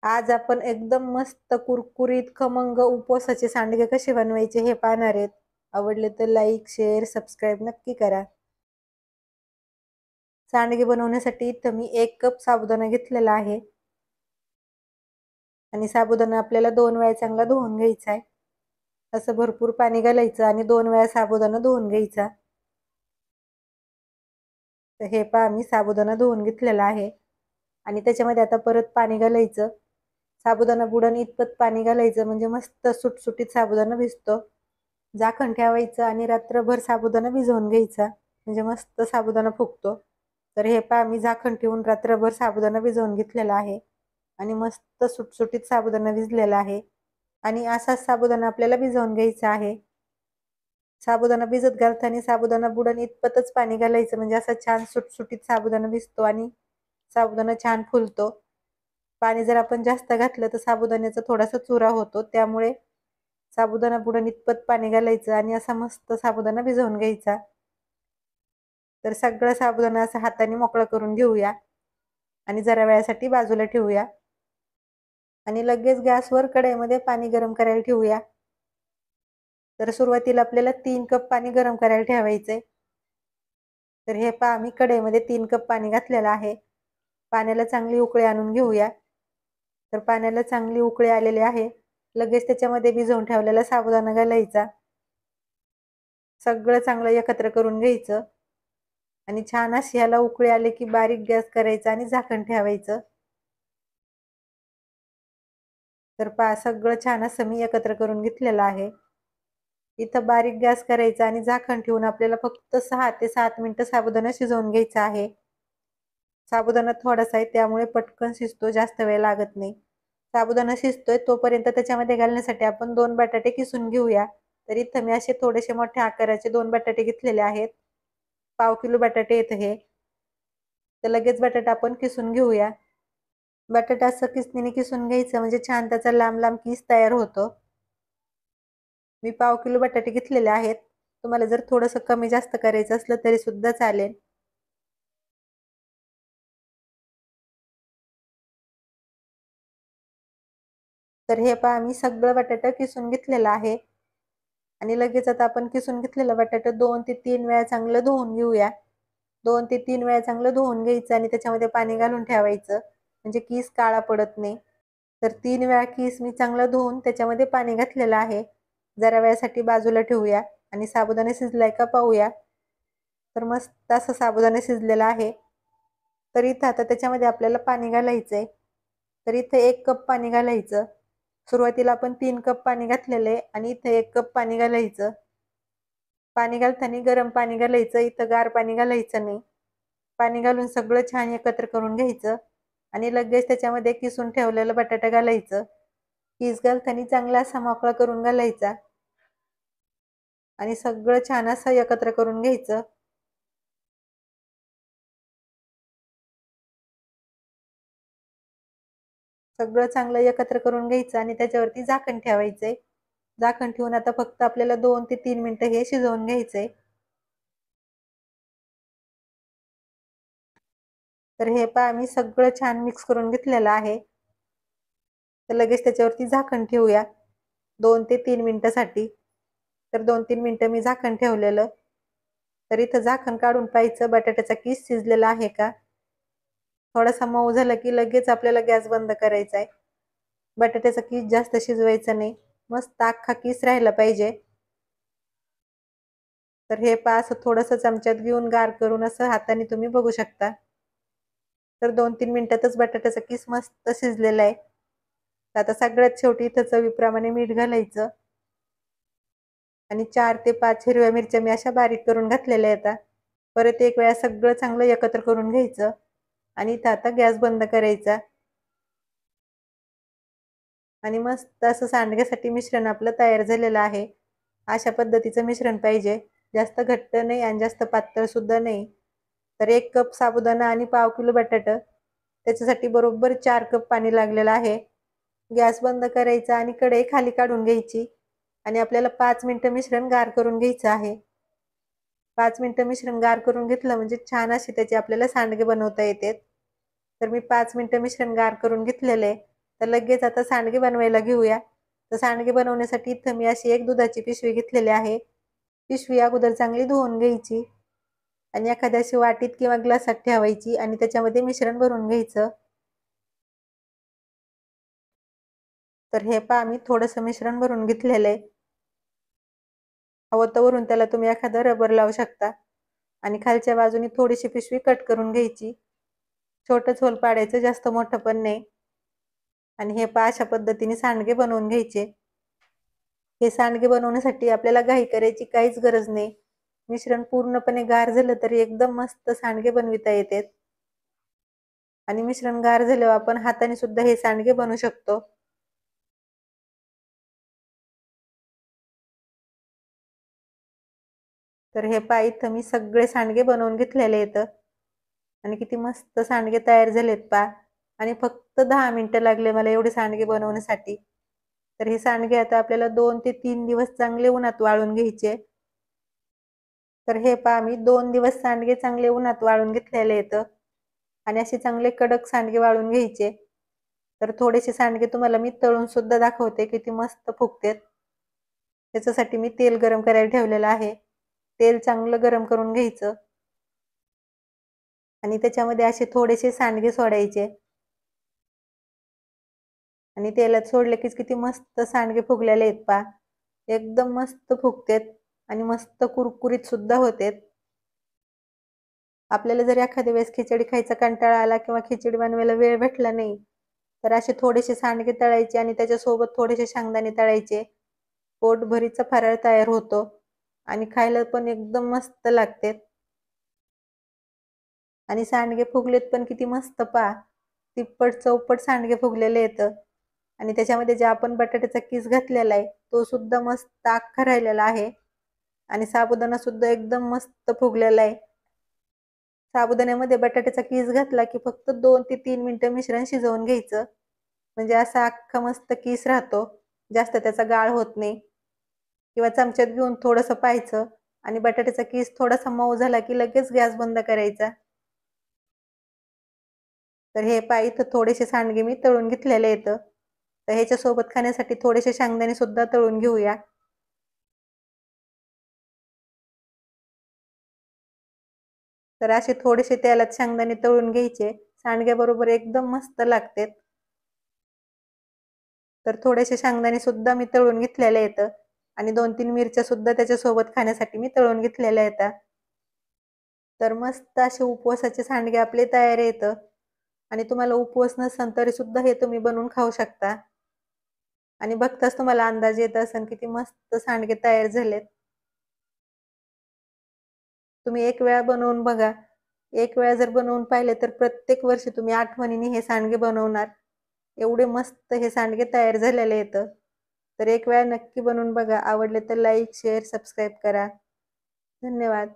आज आपण एकदम मस्त कुरकुरीत खमंग उपवासाचे सांडगे कसे बनवायचे हे पाहणार आहेत. आवडले तर लाईक शेअर सबस्क्राईब नक्की करा. सांडगे बनवण्यासाठी इथं मी 1 कप साबुदाणा घेतलेला आहे आणि साबुदाणा आपल्याला 2 वेळा चांगला धुवून घ्यायचा आहे. असं भरपूर पाणी घालायचं आणि 2 वेळा साबुदाणा धुवून घ्यायचा. तर हे पहा मी साबुदाणा धुवून घेतलेला आहे आणि त्याच्यामध्ये आता परत पाणी घालायचं. साबुदाणा बुडन इतपत पाणी घालायचं म्हणजे मस्त सुटसुटीत साबुदाणा भिजतो. झाकण ठेवायचं आणि रात्रभर साबुदाणा भिजवून घ्यायचा म्हणजे मस्त साबुदाणा फुगतो. तर हे पहा मी झाकण ठेवून रात्रभर साबुदाणा भिजवून घेतलेला आहे आणि मस्त सुटसुटीत साबुदाणा भिजलेला आहे आणि असाच साबुदाणा आपल्याला भिजवून घ्यायचा आहे. साबुदाणा भिजत घालताना साबुदाणा बुडन इतपतच पाणी घालायचं म्हणजे असा छान सुटसुटीत साबुदाणा भिजतो आणि साबुदाणा छान फुलतो. पाणी जर आपण जास्त घातलं तर साबुदाण्याचा थोडासा चुरा होतो, त्यामुळे साबुदाणा बुडन इतपत पाणी घालायचं आणि असा मस्त साबुदाणा भिजवून घ्यायचा. तर सगळं साबुदाणा असा हाताने मोकळा करून घेऊया आणि जरा वेळासाठी बाजूला ठेवूया आणि लगेच गॅसवर कढईमध्ये पाणी गरम करायला ठेवूया. तर सुरुवातीला आपल्याला 3 कप पाणी गरम करायला ठेवायचंय. तर हे पहा मी कढईमध्ये 3 कप पाणी घातलेलं आहे. पाण्याला चांगली उकळी आणून घेऊया. तर पाण्याला चांगली उकळी आलेली आहे. लगेच त्याच्यामध्ये भिजवून ठेवलेला साबुदाणा घालायचा. सगळं चांगलं एकत्र करून घ्यायचं आणि छान अशी ह्याला उकळी आली की बारीक गॅस करायचा आणि झाकण ठेवायचं. तर पहा सगळं छान असं मी एकत्र करून घेतलेलं आहे. इथं बारीक गॅस करायचा आणि झाकण ठेवून आपल्याला फक्त 6 ते 7 मिनिटं साबुदाणा शिजवून घ्यायचा आहे. साबुदाणा थोडासा आहे त्यामुळे पटकन शिजतो, जास्त वेळ लागत नाही. साबुदाणा शिजतोय तोपर्यंत त्याच्यामध्ये घालण्यासाठी आपण 2 बटाटे किसून घेऊया. तर इथं मी असे थोडेसे मोठ्या आकाराचे 2 बटाटे घेतलेले आहेत. पाव किलो बटाटे आहेत हे. तर लगेच बटाटा आपण किसून घेऊया. बटाटा असं किसणीने किसून घ्यायचं म्हणजे छान त्याचा लांब लांब किस तयार होतो. मी पाव किलो बटाटे घेतलेले आहेत. तुम्हाला जर थोडंसं कमी जास्त करायचं असलं तरी सुद्धा चालेल. तर हे पहा मी सगळं बटाटा किसून घेतलेलं आहे आणि लगेच आता आपण किसून घेतलेलं बटाटा 2 ते 3 वेळा चांगलं धुवून घेऊया. 2 ते 3 वेळा चांगलं धुवून घ्यायचं आणि त्याच्यामध्ये पाणी घालून ठेवायचं म्हणजे किस काळा पडत नाही. तर 3 वेळा किस मी चांगलं धुवून त्याच्यामध्ये पाणी घातलेलं आहे. जरा वेळासाठी बाजूला ठेवूया आणि साबुदाणा शिजलाय का पाहूया. तर मस्त असं साबुदाणा शिजलेला आहे. तर इथं आता त्याच्यामध्ये आपल्याला पाणी घालायचंय. तर इथं 1 कप पाणी घालायचं. सुरुवातीला आपण 3 कप पाणी घातलेलं आहे आणि इथं 1 कप पाणी घालायचं. पाणी घालताना गरम पाणी घालायचं, इथं गार पाणी घालायचं नाही. पाणी घालून सगळं छान एकत्र करून घ्यायचं आणि लगेच त्याच्यामध्ये किसून ठेवलेलं बटाटा घालायचं. किस घालताना चांगला असा मोकळा करून घालायचा आणि सगळं छान असं एकत्र करून घ्यायचं. सगळं चांगलं एकत्र करून घ्यायचं आणि त्याच्यावरती झाकण ठेवायचंय. झाकण ठेवून आता फक्त आपल्याला 2 ते 3 मिनिटं हे शिजवून घ्यायचंय. तर हे पहा मी सगळं छान मिक्स करून घेतलेलं आहे. तर लगेच त्याच्यावरती झाकण ठेवूया 2 ते 3 मिनिटासाठी. तर 2-3 मिनिटं मी झाकण ठेवलेलं. तर इथं झाकण काढून पाहायचं बटाट्याचा किस शिजलेला आहे का. थोडासा मऊ झाला की लगेच आपल्याला गॅस बंद करायचा आहे. बटाट्याचा किस जास्त शिजवायचा नाही, मस्त अख्खा किस राहिला पाहिजे. तर हे पहा असं थोडंसं चमच्यात घेऊन गार करून असं हाताने तुम्ही बघू शकता. तर 2-3 मिनिटातच बटाट्याचा किस मस्त शिजलेला आहे. आता सगळ्यात शेवटी इथं चवीप्रमाणे मीठ घालायचं आणि 4 ते 5 हिरव्या मिरच्या मी अशा बारीक करून घातलेल्या आहेत. परत एक वेळा सगळं चांगलं एकत्र करून घ्यायचं आणि इथं आता गॅस बंद करायचा आणि मस्त असं सांडग्यासाठी मिश्रण आपलं तयार झालेलं आहे. अशा पद्धतीचं मिश्रण पाहिजे, जास्त घट्ट नाही आणि जास्त पातळ सुद्धा नाही. तर 1 कप साबुदाणा आणि पाव किलो बटाटा त्याच्यासाठी बरोबर 4 कप पाणी लागलेलं आहे. गॅस बंद करायचा आणि कढई खाली काढून घ्यायची आणि आपल्याला 5 मिनिटं मिश्रण गार करून घ्यायचं आहे. 5 मिनिटं मिश्रण गार करून घेतलं म्हणजे छान अशी त्याचे आपल्याला सांडगे बनवता येतात. तर मी 5 मिनिटं मिश्रण गार करून घेतलेलं आहे तर लगेच आता सांडगे बनवायला घेऊया. तर सांडगे बनवण्यासाठी इथं मी अशी एक दुधाची पिशवी घेतलेली आहे. पिशवी अगोदर चांगली धुवून घ्यायची आणि एखाद्या अशी वाटीत किंवा ग्लासात ठेवायची आणि त्याच्यामध्ये मिश्रण भरून घ्यायचं. तर हे पहा मी थोडंसं मिश्रण भरून घेतलेलं आहे. हवं तर वरून त्याला तुम्ही एखादं रबर लावू शकता आणि खालच्या बाजूने थोडीशी पिशवी कट करून घ्यायची. छोटंच होल पाडायचं, जास्त मोठं पण नाही. आणि हे पहा अशा पद्धतीने सांडगे बनवून घ्यायचे. हे सांडगे बनवण्यासाठी आपल्याला घाई करायची काहीच गरज नाही. मिश्रण पूर्णपणे गार झालं तरी एकदम मस्त सांडगे बनविता येतात. आणि मिश्रण गार झाल्यावर आपण हाताने सुद्धा हे सांडगे बनवू शकतो. तर हे पहा इथं मी सगळे सांडगे बनवून घेतलेले आहेत आणि किती मस्त सांडगे तयार झालेत पहा. आणि फक्त 10 मिनिटं लागले मला एवढे सांडगे बनवण्यासाठी. तर हे सांडगे आता आपल्याला 2 ते 3 दिवस चांगले उन्हात वाळून घ्यायचे. तर हे पहा मी 2 दिवस सांडगे चांगले उन्हात वाळून घेतलेले आहेत आणि असे चांगले कडक सांडगे वाळून घ्यायचे. तर थोडेसे सांडगे तुम्हाला मी तळून सुद्धा दाखवते किती मस्त फुगतात. त्याच्यासाठी मी तेल गरम करायला ठेवलेलं आहे. तेल चांगलं गरम करून घ्यायचं आणि त्याच्यामध्ये असे थोडेसे सांडगे सोडायचे आणि तेलात सोडले की किती मस्त सांडगे फुगलेले आहेत पहा. एकदम मस्त फुगतात आणि मस्त कुरकुरीत सुद्धा होतात. आपल्याला जर एखाद्या वेळेस खिचडी खायचा कंटाळा आला किंवा खिचडी बनवायला वेळ भेटला नाही, तर असे थोडेसे सांडगे तळायचे आणि त्याच्यासोबत थोडेसे शेंगदाणे तळायचे. पोटभरीचा फराळ तयार होतो आणि खायला पण एकदम मस्त लागते. आणि सांडगे फुगलेत पण किती मस्त पहा. तिप्पट चौपट सांडगे फुगलेले आहेत आणि त्याच्यामध्ये जे आपण बटाट्याचा किस घातलेला आहे तो सुद्धा मस्त अख्खा राहिलेला आहे आणि साबुदाणा सुद्धा एकदम मस्त फुगलेला आहे. साबुदाण्यामध्ये बटाट्याचा किस घातला की फक्त 2 ते 3 मिनिटं मिश्रण शिजवून घ्यायचं. म्हणजे असा अख्खा मस्त किस राहतो. जास्त त्याचा गाळ होत नाही. किंवा चमच्यात घेऊन थोडंसं पाहायचं आणि बटाट्याचा किस थोडासा मऊ झाला की लगेच गॅस बंद करायचा. तर हे पहा इथं थोडेसे सांडगे मी तळून घेतलेले आहेत. तर ह्याच्यासोबत खाण्यासाठी थोडेसे शेंगदाणे सुद्धा तळून घेऊया. तर असे थोडेसे तेलात शेंगदाणे तळून घ्यायचे. सांडग्याबरोबर एकदम मस्त लागतात. तर थोडेसे शेंगदाणे सुद्धा मी तळून घेतलेले आहेत आणि 2-3 मिरच्या सुद्धा त्याच्यासोबत खाण्यासाठी मी तळून घेतलेल्या आहेत. तर मस्त असे उपवासाचे सांडगे आपले तयार आहेत आणि तुम्हाला उपवास नसेल तरी सुद्धा हे तुम्ही बनवून खाऊ शकता. आणि बघताच तुम्हाला अंदाज येत असेल किती मस्त सांडगे तयार झालेत. तुम्ही एक वेळा बनवून बघा. एक वेळा जर बनवून पाहिले तर प्रत्येक वर्षी तुम्ही आठवणीने हे सांडगे बनवणार. एवढे मस्त हे सांडगे तयार झालेले आहेत. तर एक वेळा नक्की बनवून बघा. आवडले तर लाईक, शेअर, सबस्क्राईब करा. धन्यवाद.